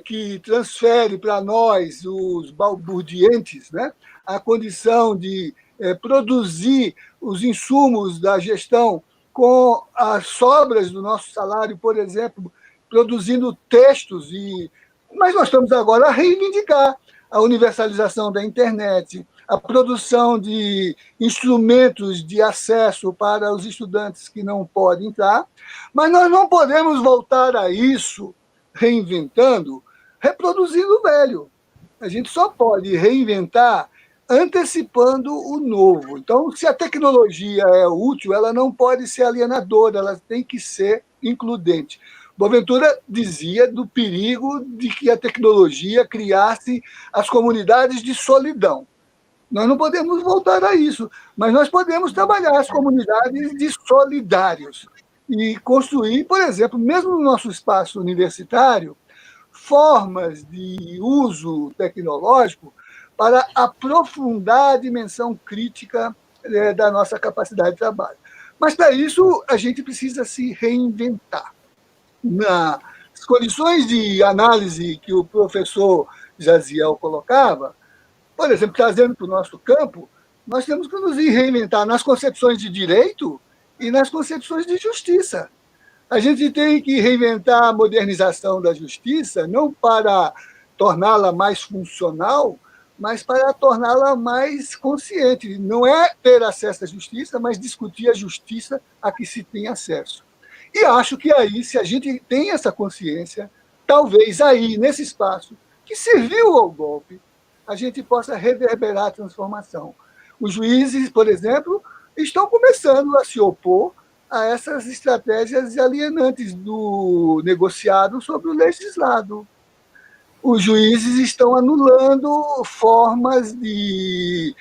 que transfere para nós, os balbucientes, né, a condição de produzir os insumos da gestão com as sobras do nosso salário, por exemplo, produzindo textos. Mas nós estamos agora a reivindicar a universalização da internet, a produção de instrumentos de acesso para os estudantes que não podem entrar, mas nós não podemos voltar a isso reinventando, reproduzindo o velho. A gente só pode reinventar antecipando o novo. Então, se a tecnologia é útil, ela não pode ser alienadora, ela tem que ser includente. Boaventura dizia do perigo de que a tecnologia criasse as comunidades de solidão. Nós não podemos voltar a isso, mas nós podemos trabalhar as comunidades de solidários e construir, por exemplo, mesmo no nosso espaço universitário, formas de uso tecnológico para aprofundar a dimensão crítica da nossa capacidade de trabalho. Mas, para isso, a gente precisa se reinventar. Nas condições de análise que o professor Jaziel colocava, por exemplo, trazendo para o nosso campo, nós temos que nos reinventar nas concepções de direito e nas concepções de justiça. A gente tem que reinventar a modernização da justiça, não para torná-la mais funcional, mas para torná-la mais consciente. Não é ter acesso à justiça, mas discutir a justiça a que se tem acesso. E acho que aí, se a gente tem essa consciência, talvez aí, nesse espaço, que serviu ao golpe, a gente possa reverberar a transformação. Os juízes, por exemplo, estão começando a se opor a essas estratégias alienantes do negociado sobre o legislado. os juízes estão anulando formas de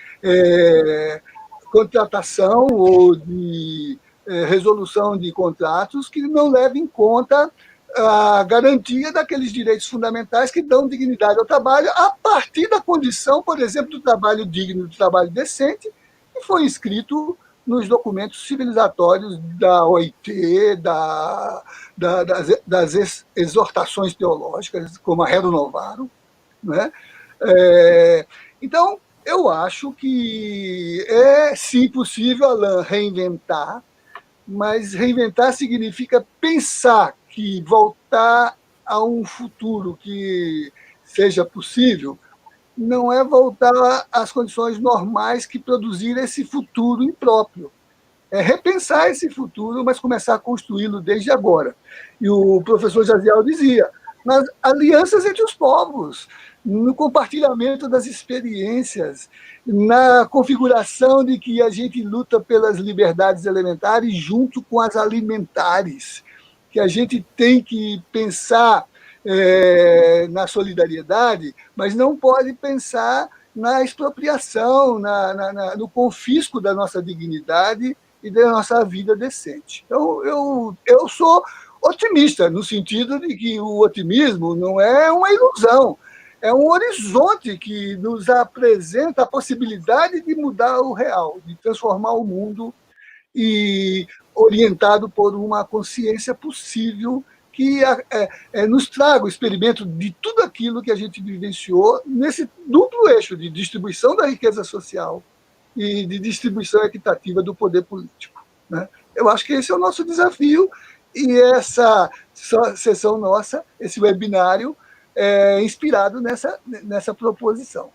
contratação ou de resolução de contratos que não levem em conta a garantia daqueles direitos fundamentais que dão dignidade ao trabalho a partir da condição, por exemplo, do trabalho digno, do trabalho decente, que foi inscrito nos documentos civilizatórios da OIT, das exortações teológicas, como a Rerum Novarum, né? Então, eu acho que é, sim, possível, Alain, reinventar, mas reinventar significa pensar que voltar a um futuro que seja possível não é voltar às condições normais que produziram esse futuro impróprio. É repensar esse futuro, mas começar a construí-lo desde agora. E o professor Jaziel dizia, nas alianças entre os povos, no compartilhamento das experiências, na configuração de que a gente luta pelas liberdades elementares junto com as alimentares, que a gente tem que pensar na solidariedade, mas não pode pensar na expropriação, no confisco da nossa dignidade e da nossa vida decente. Então, eu sou otimista, no sentido de que o otimismo não é uma ilusão, é um horizonte que nos apresenta a possibilidade de mudar o real, de transformar o mundo e orientado por uma consciência possível que nos traga o experimento de tudo aquilo que a gente vivenciou nesse duplo eixo de distribuição da riqueza social e de distribuição equitativa do poder político, né? Eu acho que esse é o nosso desafio e essa sessão nossa, esse webinário, é inspirado nessa proposição.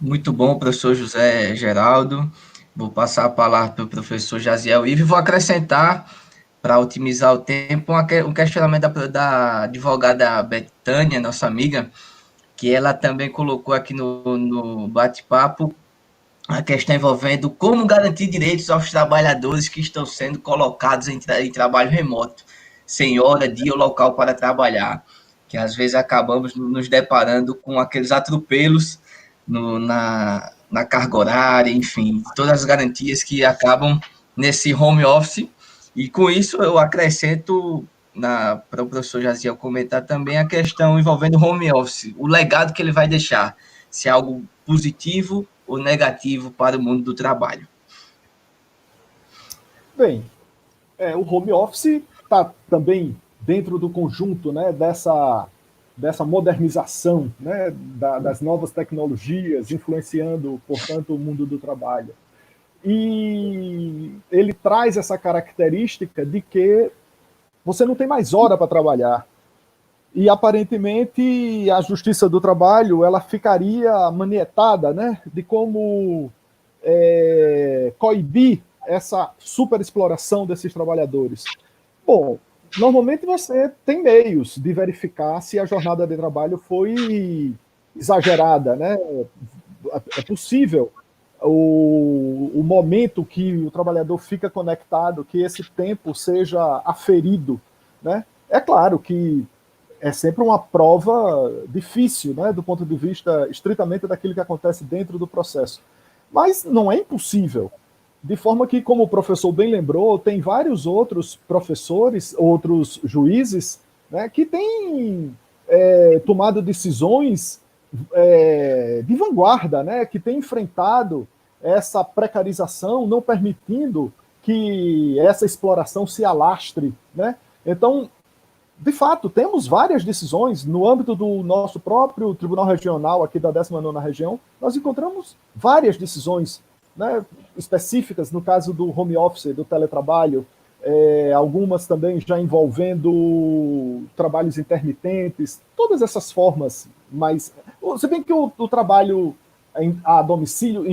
Muito bom, professor José Geraldo. Vou passar a palavra para o professor Jaziel Ivo e vou acrescentar, para otimizar o tempo, um questionamento da advogada Betânia, nossa amiga, que ela também colocou aqui no bate-papo a questão envolvendo como garantir direitos aos trabalhadores que estão sendo colocados em trabalho remoto, sem hora, dia ou local para trabalhar, que às vezes acabamos nos deparando com aqueles atropelos na carga horária, enfim, todas as garantias que acabam nesse home office. E com isso eu acrescento para o professor Jaziel comentar também a questão envolvendo o home office, o legado que ele vai deixar, se é algo positivo ou negativo para o mundo do trabalho. Bem, o home office está também dentro do conjunto, né, dessa modernização, né, das novas tecnologias, influenciando, portanto, o mundo do trabalho. E ele traz essa característica de que você não tem mais hora para trabalhar. E, aparentemente, a Justiça do Trabalho ela ficaria manietada, né, de como coibir essa superexploração desses trabalhadores. Bom, normalmente você tem meios de verificar se a jornada de trabalho foi exagerada, né? É possível o momento que o trabalhador fica conectado, que esse tempo seja aferido, né? É claro que é sempre uma prova difícil, né, do ponto de vista estritamente daquilo que acontece dentro do processo. Mas não é impossível. De forma que, como o professor bem lembrou, tem vários outros professores, outros juízes, né, que têm tomado decisões de vanguarda, né, que têm enfrentado essa precarização, não permitindo que essa exploração se alastre, né? Então, de fato, temos várias decisões no âmbito do nosso próprio Tribunal Regional, aqui da 19ª Região, nós encontramos várias decisões, né, específicas, no caso do home office, do teletrabalho, algumas também já envolvendo trabalhos intermitentes, todas essas formas, mas se bem que o trabalho em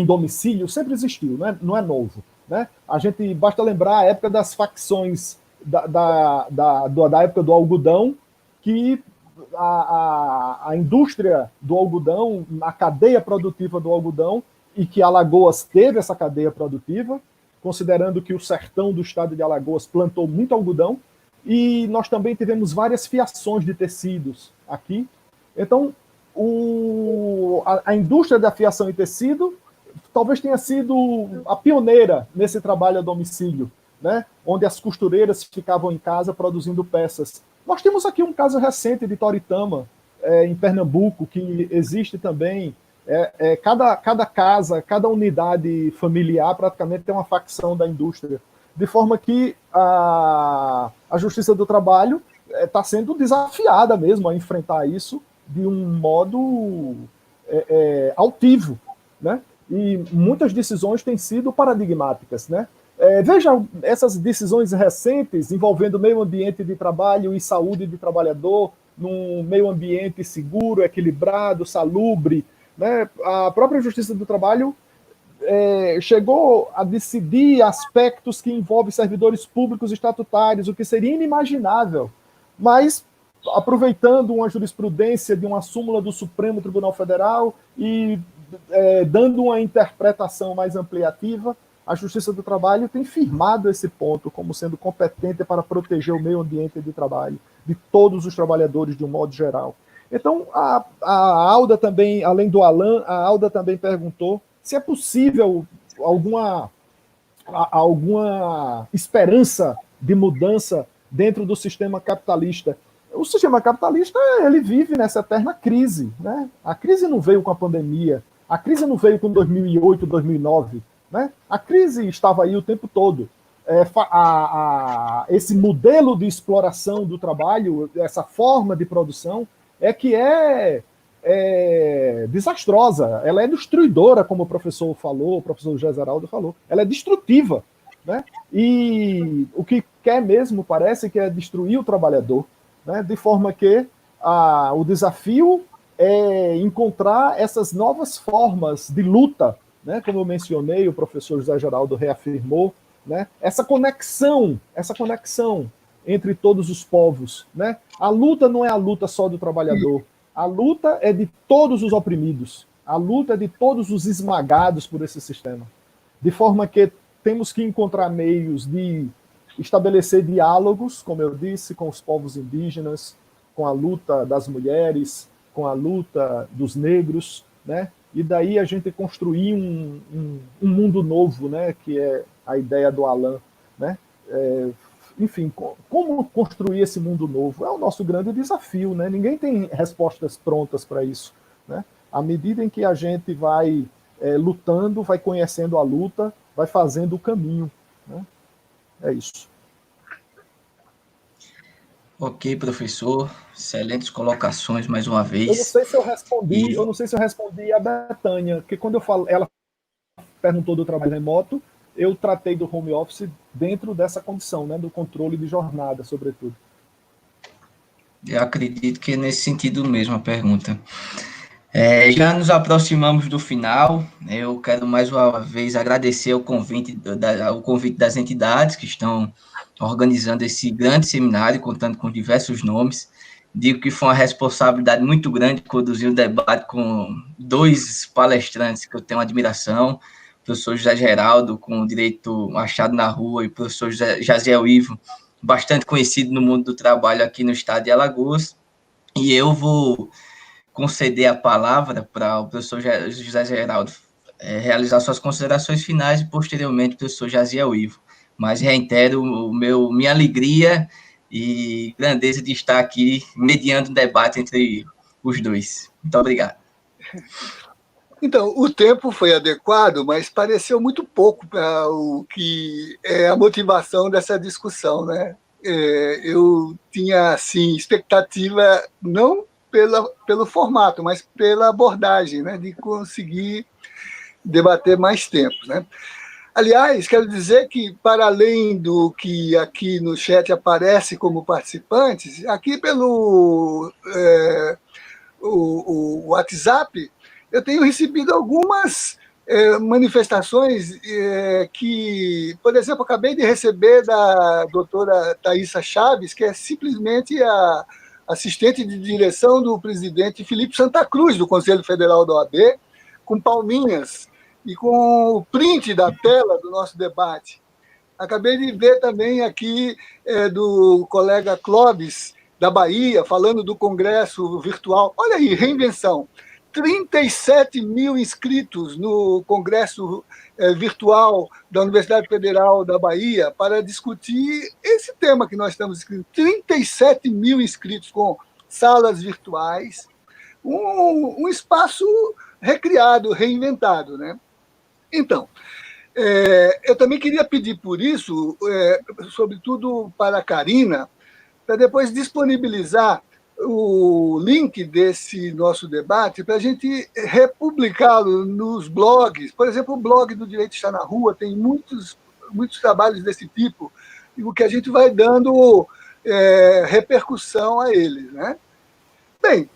domicílio sempre existiu, né? Não é novo, né? A gente basta lembrar a época das facções da época do algodão, que a indústria do algodão, a cadeia produtiva do algodão, e que Alagoas teve essa cadeia produtiva, considerando que o sertão do estado de Alagoas plantou muito algodão, e nós também tivemos várias fiações de tecidos aqui. Então, a indústria da fiação e tecido talvez tenha sido a pioneira nesse trabalho a domicílio, né? Onde as costureiras ficavam em casa produzindo peças. Nós temos aqui um caso recente de Toritama, em Pernambuco, que existe também. Cada casa, cada unidade familiar praticamente tem uma facção da indústria. De forma que a Justiça do Trabalho está sendo desafiada mesmo a enfrentar isso de um modo altivo, né? E muitas decisões têm sido paradigmáticas, né? Veja essas decisões recentes envolvendo meio ambiente de trabalho e saúde do trabalhador, num meio ambiente seguro, equilibrado, salubre, né? A própria Justiça do Trabalho chegou a decidir aspectos que envolvem servidores públicos estatutários, o que seria inimaginável, mas aproveitando uma jurisprudência de uma súmula do Supremo Tribunal Federal e dando uma interpretação mais ampliativa, a Justiça do Trabalho tem firmado esse ponto como sendo competente para proteger o meio ambiente de trabalho de todos os trabalhadores de um modo geral. Então, a Alda também, além do Alan, a Alda também perguntou se é possível alguma esperança de mudança dentro do sistema capitalista. O sistema capitalista, ele vive nessa eterna crise, né? A crise não veio com a pandemia, a crise não veio com 2008, 2009, né? A crise estava aí o tempo todo. Esse modelo de exploração do trabalho, essa forma de produção, que é desastrosa, ela é destruidora, como o professor falou, o professor José Zeraldo falou, ela é destrutiva, né? E o que quer mesmo, parece que é destruir o trabalhador, né? De forma que o desafio é encontrar essas novas formas de luta, né? Como eu mencionei, o professor José Geraldo reafirmou, né? Essa conexão entre todos os povos, né? A luta não é a luta só do trabalhador, a luta é de todos os oprimidos, a luta é de todos os esmagados por esse sistema. De forma que temos que encontrar meios de estabelecer diálogos, como eu disse, com os povos indígenas, com a luta das mulheres, com a luta dos negros, né? E daí a gente construir um mundo novo, né? Que é a ideia do Alan, né? Enfim, como construir esse mundo novo? É o nosso grande desafio, né? Ninguém tem respostas prontas para isso, né? À medida em que a gente vai lutando, vai conhecendo a luta, vai fazendo o caminho, né? É isso. Ok, professor. Excelentes colocações mais uma vez. Eu não sei se eu respondi a Betânia, porque quando ela perguntou do trabalho remoto, eu tratei do home office dentro dessa condição, né, do controle de jornada, sobretudo. Eu acredito que é nesse sentido mesmo a pergunta. Já nos aproximamos do final. Eu quero mais uma vez agradecer o convite das entidades que estão organizando esse grande seminário, contando com diversos nomes. Digo que foi uma responsabilidade muito grande conduzir o debate com dois palestrantes que eu tenho admiração, o professor José Geraldo, com o Direito Machado na Rua, e o professor Jaziel Ivo, bastante conhecido no mundo do trabalho aqui no estado de Alagoas. E eu vou conceder a palavra para o professor José Geraldo realizar suas considerações finais e, posteriormente, o professor Jaziel Ivo. Mas reitero minha alegria e grandeza de estar aqui mediando um debate entre os dois. Muito obrigado. Então, o tempo foi adequado, mas pareceu muito pouco para o que é a motivação dessa discussão, né? Eu tinha, assim, expectativa não pelo formato, mas pela abordagem, né? De conseguir debater mais tempo, né? Aliás, quero dizer que, para além do que aqui no chat aparece como participantes, aqui pelo o WhatsApp, eu tenho recebido algumas manifestações que, por exemplo, acabei de receber da doutora Thaisa Chaves, que é simplesmente a assistente de direção do presidente Felipe Santa Cruz, do Conselho Federal da OAB, com palminhas e com o print da tela do nosso debate. Acabei de ver também aqui do colega Clóvis, da Bahia, falando do Congresso Virtual. Olha aí, reinvenção. 37 mil inscritos no Congresso Virtual da Universidade Federal da Bahia para discutir esse tema que nós estamos discutindo. 37 mil inscritos com salas virtuais, um espaço recriado, reinventado, né? Então, eu também queria pedir por isso, sobretudo para a Karina, para depois disponibilizar o link desse nosso debate para a gente republicá-lo nos blogs. Por exemplo, o blog do Direito Está na Rua tem muitos trabalhos desse tipo, e o que a gente vai dando repercussão a eles, né? Bem,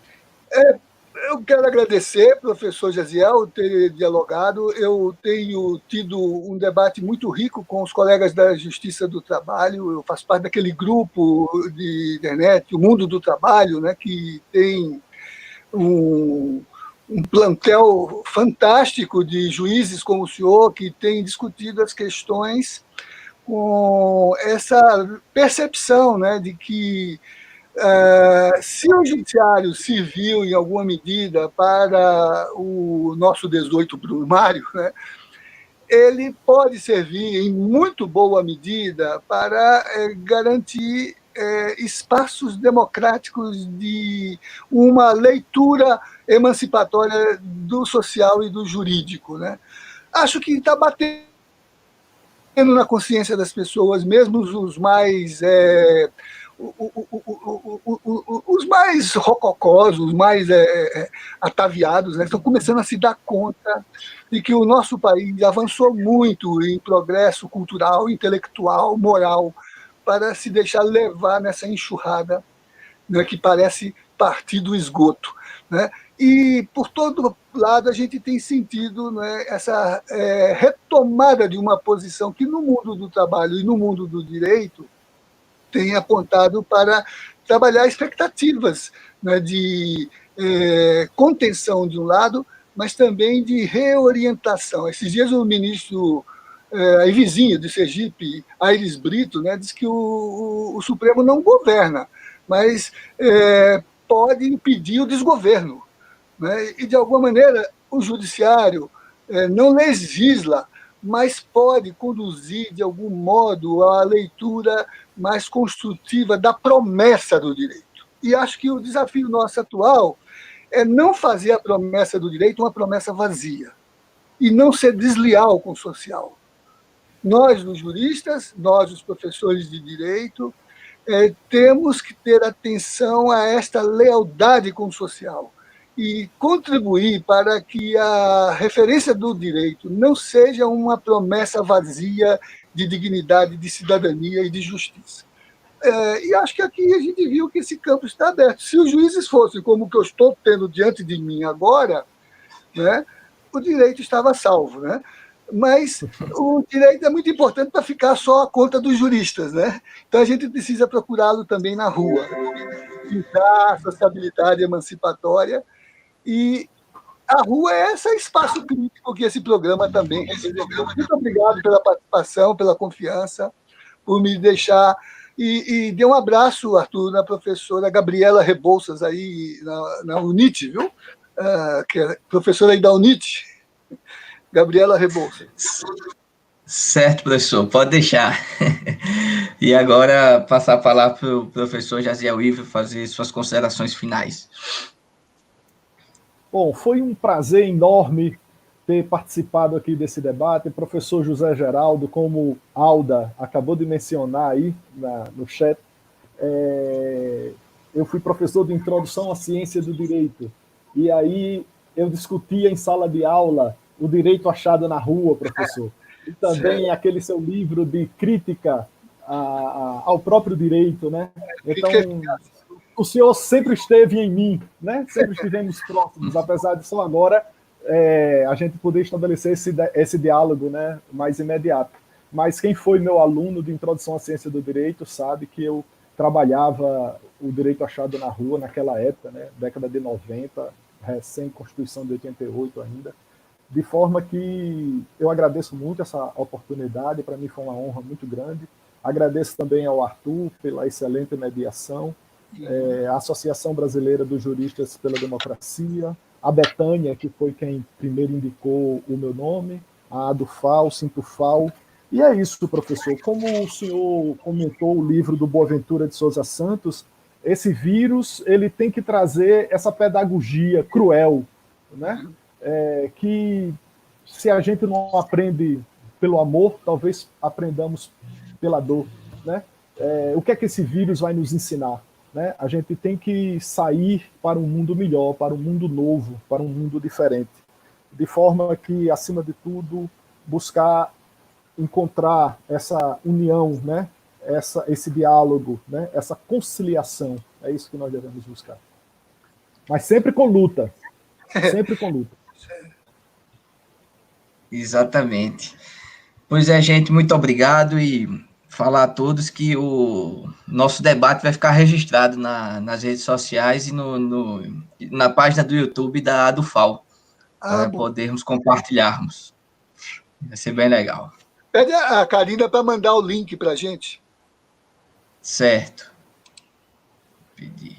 eu quero agradecer, professor Jaziel, ter dialogado. Eu tenho tido um debate muito rico com os colegas da Justiça do Trabalho. Eu faço parte daquele grupo de internet, o Mundo do Trabalho, né, que tem um plantel fantástico de juízes como o senhor, que tem discutido as questões com essa percepção, né, de que se o judiciário serviu, em alguma medida, para o nosso 18 primário, né, ele pode servir, em muito boa medida, para garantir espaços democráticos de uma leitura emancipatória do social e do jurídico, né? Acho que está batendo na consciência das pessoas, mesmo os mais os mais rococós, os mais ataviados, né, estão começando a se dar conta de que o nosso país avançou muito em progresso cultural, intelectual, moral, para se deixar levar nessa enxurrada, né, que parece partir do esgoto, né? E, por todo lado, a gente tem sentido, né, essa retomada de uma posição que, no mundo do trabalho e no mundo do direito, tem apontado para trabalhar expectativas, né, de contenção de um lado, mas também de reorientação. Esses dias o ministro aí vizinho de Sergipe, Aires Brito, né, diz que o Supremo não governa, mas pode impedir o desgoverno, né? E, de alguma maneira, o judiciário não legisla, mas pode conduzir, de algum modo, a leitura mais construtiva da promessa do direito. E acho que o desafio nosso atual é não fazer a promessa do direito uma promessa vazia e não ser desleal com o social. Nós, os juristas, nós, os professores de direito, temos que ter atenção a esta lealdade com o social e contribuir para que a referência do direito não seja uma promessa vazia de dignidade, de cidadania e de justiça. E acho que aqui a gente viu que esse campo está aberto. Se os juízes fossem como o que eu estou tendo diante de mim agora, né, o direito estava salvo, né? Mas o direito é muito importante para ficar só à conta dos juristas, né? Então a gente precisa procurá-lo também na rua, pintar a sociabilidade emancipatória. E a rua é esse espaço crítico que esse programa também representa. Muito obrigado pela participação, pela confiança, por me deixar. E dê um abraço, Arthur, na professora Gabriela Rebouças, aí na UNIT, viu? Que é professora aí da UNIT. Gabriela Rebouças. Certo, professor, pode deixar. E agora passar a palavra para o professor Jaziel Ivo fazer suas considerações finais. Bom, foi um prazer enorme ter participado aqui desse debate. Professor José Geraldo, como Alda acabou de mencionar aí no chat, eu fui professor de Introdução à Ciência do Direito. E aí eu discutia em sala de aula o direito achado na rua, professor. E também aquele seu livro de crítica ao próprio direito, né? Então, o senhor sempre esteve em mim, né? Sempre estivemos próximos, apesar de só agora a gente poder estabelecer esse diálogo, né, mais imediato. Mas quem foi meu aluno de Introdução à Ciência do Direito sabe que eu trabalhava o direito achado na rua naquela época, né, década de 90, recém-Constituição de 88 ainda, de forma que eu agradeço muito essa oportunidade, para mim foi uma honra muito grande. Agradeço também ao Arthur pela excelente mediação, a Associação Brasileira dos Juristas pela Democracia, a Betânia, que foi quem primeiro indicou o meu nome, a ADUFAL, Sintufal. E é isso, professor. Como o senhor comentou o livro do Boaventura de Souza Santos, esse vírus ele tem que trazer essa pedagogia cruel, né? Que se a gente não aprende pelo amor, talvez aprendamos pela dor, né? O que é que esse vírus vai nos ensinar? Né? A gente tem que sair para um mundo melhor, para um mundo novo, para um mundo diferente, de forma que, acima de tudo, buscar encontrar essa união, né? Esse diálogo, né? Essa conciliação. É isso que nós devemos buscar. Mas sempre com luta. Sempre com luta. Exatamente. Pois é, gente, muito obrigado e falar a todos que o nosso debate vai ficar registrado nas redes sociais e na página do YouTube da ADUFAL, para podermos compartilharmos. Vai ser bem legal. Pede a Karina para mandar o link para a gente. Certo. Pedir.